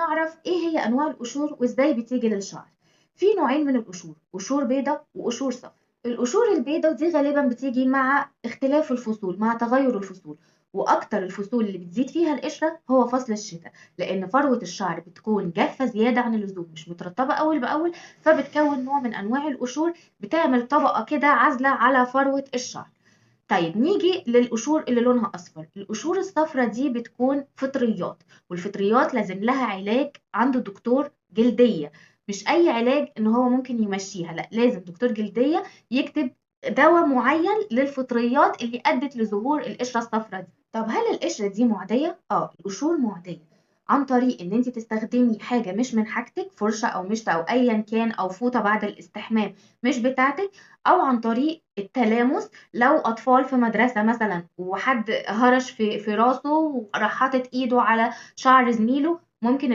نعرف ايه هي انواع القشور وازاي بتيجي للشعر. في نوعين من القشور، قشور بيضة وقشور صفرا. القشور البيضة دي غالبا بتيجي مع اختلاف الفصول، مع تغير الفصول، واكتر الفصول اللي بتزيد فيها القشرة هو فصل الشتاء، لان فروة الشعر بتكون جافة زيادة عن اللزوم، مش مترطبة اول باول، فبتكون نوع من انواع القشور بتعمل طبقة كده عازلة على فروة الشعر. طيب نيجي للقشور اللي لونها أصفر. القشور الصفرا دي بتكون فطريات، والفطريات لازم لها علاج عند دكتور جلدية، مش أي علاج إن هو ممكن يمشيها، لا لازم دكتور جلدية يكتب دواء معين للفطريات اللي أدت لظهور القشرة الصفرا دي. طب هل القشرة دي معدية؟ القشور معدية عن طريق ان انت تستخدمي حاجة مش من حاجتك، فرشة او مشط او ايا كان، او فوطة بعد الاستحمام مش بتاعتك، او عن طريق التلامس. لو اطفال في مدرسه مثلا وحد هرش في راسه وراح حاطط ايده على شعر زميله، ممكن